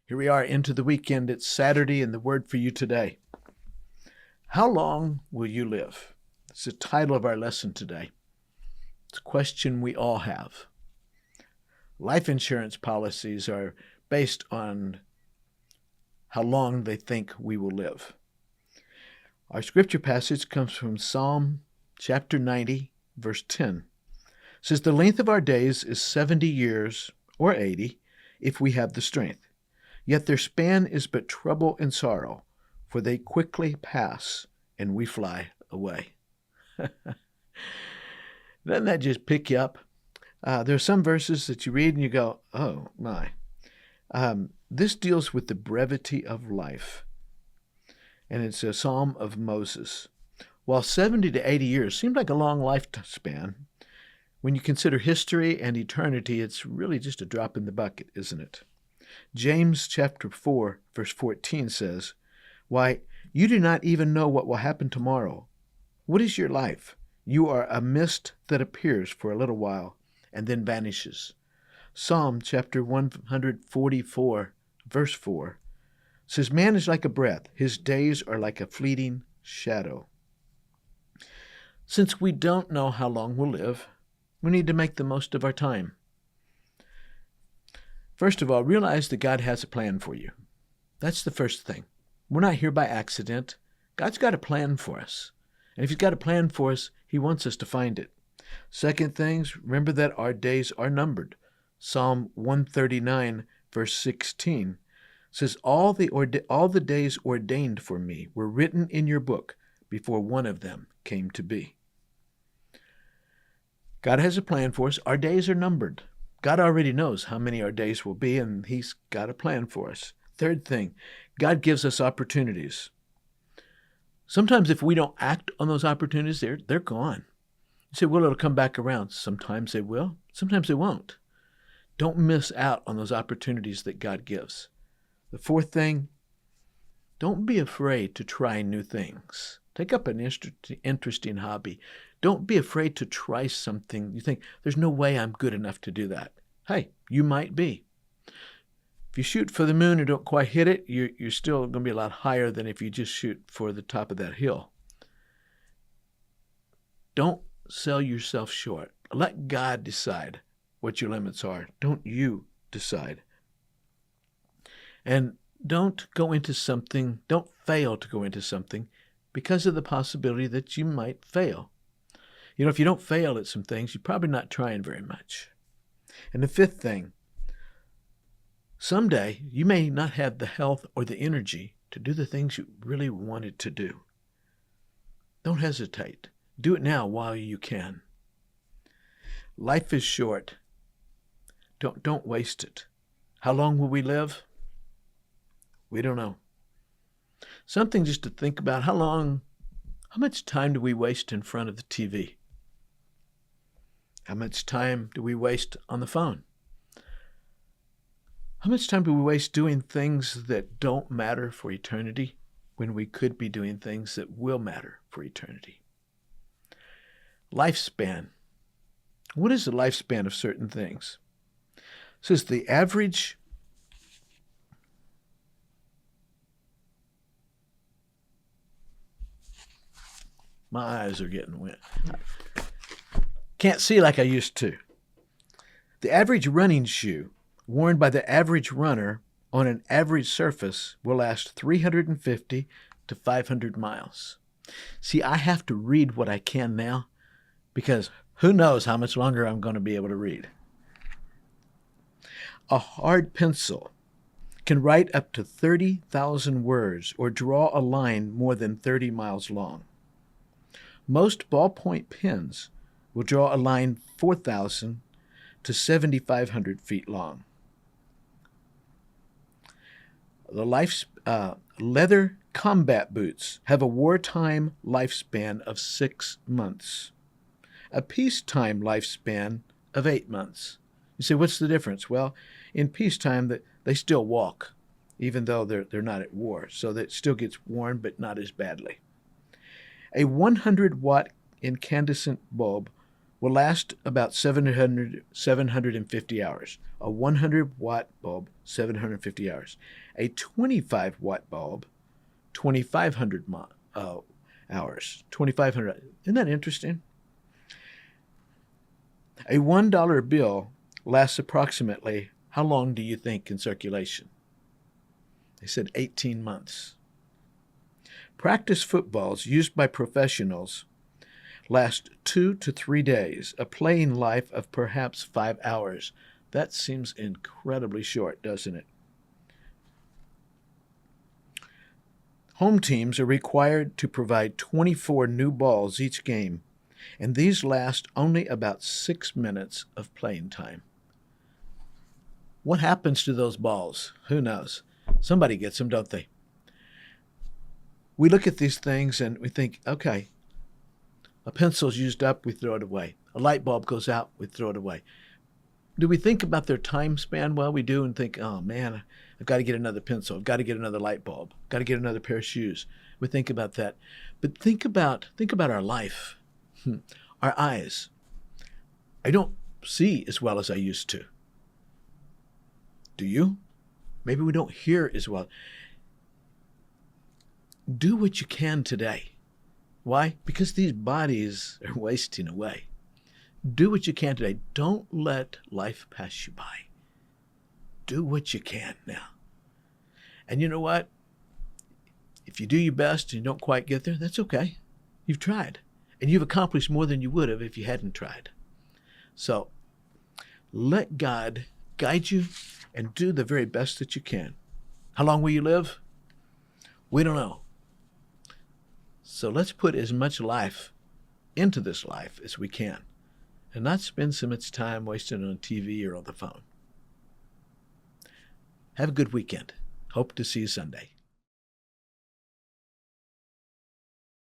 Here we are into the weekend. It's Saturday, and the word for you today. How long will you live? It's the title of our lesson today. It's a question we all have. Life insurance policies are based on how long they think we will live. Our scripture passage comes from Psalm chapter 90, verse 10. It says, "The length of our days is 70 years, or 80, if we have the strength. Yet their span is but trouble and sorrow, for they quickly pass, and we fly away." Doesn't that just pick you up? There are some verses that you read and you go, oh my. This deals with the brevity of life, and it's a psalm of Moses. While 70 to 80 years seemed like a long lifespan, when you consider history and eternity, it's really just a drop in the bucket, isn't it? James chapter 4, verse 14 says, "Why, you do not even know what will happen tomorrow. What is your life? You are a mist that appears for a little while and then vanishes." Psalm chapter 144, verse 4 says, "Man is like a breath. His days are like a fleeting shadow." Since we don't know how long we'll live, we need to make the most of our time. First of all, realize that God has a plan for you. That's the first thing. We're not here by accident. God's got a plan for us. And if He's got a plan for us, He wants us to find it. Second thing, remember that our days are numbered. Psalm 139, verse 16 says, all the days ordained for me were written in your book before one of them came to be. God has a plan for us. Our days are numbered. God already knows how many our days will be, and He's got a plan for us. Third thing, God gives us opportunities. Sometimes if we don't act on those opportunities, they're gone. You say, well, it'll come back around. Sometimes they will. Sometimes they won't. Don't miss out on those opportunities that God gives. The fourth thing, don't be afraid to try new things. Take up an interesting hobby. Don't be afraid to try something. You think, there's no way I'm good enough to do that. Hey, you might be. If you shoot for the moon and don't quite hit it, you're still going to be a lot higher than if you just shoot for the top of that hill. Don't sell yourself short. Let God decide what your limits are. Don't you decide. And don't fail to go into something because of the possibility that you might fail. You know, if you don't fail at some things, you're probably not trying very much. And the fifth thing, someday you may not have the health or the energy to do the things you really wanted to do. Don't hesitate. Do it now while you can. Life is short. Don't waste it. How long will we live? We don't know. Something just to think about, how much time do we waste in front of the TV? How much time do we waste on the phone? How much time do we waste doing things that don't matter for eternity when we could be doing things that will matter for eternity? Lifespan. What is the lifespan of certain things? It says the average my eyes are getting wet. Can't see like I used to. The average running shoe worn by the average runner on an average surface will last 350 to 500 miles. See, I have to read what I can now because who knows how much longer I'm going to be able to read. A hard pencil can write up to 30,000 words or draw a line more than 30 miles long. Most ballpoint pens will draw a line 4,000 to 7,500 feet long. Leather combat boots have a wartime lifespan of 6 months, a peacetime lifespan of 8 months. You say, what's the difference? Well, in peacetime, they still walk, even though they're not at war, so that it still gets worn, but not as badly. A 100-watt incandescent bulb will last about 750 hours. A 100-watt bulb, 750 hours. A 25-watt bulb, 2,500 hours. 2,500. Isn't that interesting? A $1 bill lasts approximately, how long do you think in circulation? They said 18 months. Practice footballs used by professionals last 2 to 3 days, a playing life of perhaps 5 hours. That seems incredibly short, doesn't it? Home teams are required to provide 24 new balls each game, and these last only about 6 minutes of playing time. What happens to those balls? Who knows? Somebody gets them, don't they? We look at these things and we think, okay, a pencil's used up, we throw it away. A light bulb goes out, we throw it away. Do we think about their time span? Well, we do, and think, oh man, I've got to get another pencil. I've got to get another light bulb. I've got to get another pair of shoes. We think about that. But think about our life, our eyes. I don't see as well as I used to. Do you? Maybe we don't hear as well. Do what you can today. Why? Because these bodies are wasting away. Do what you can today. Don't let life pass you by. Do what you can now. And you know what? If you do your best and you don't quite get there, that's okay. You've tried. And you've accomplished more than you would have if you hadn't tried. So let God guide you and do the very best that you can. How long will you live? We don't know. So let's put as much life into this life as we can, and not spend so much time wasting on TV or on the phone. Have a good weekend. Hope to see you Sunday.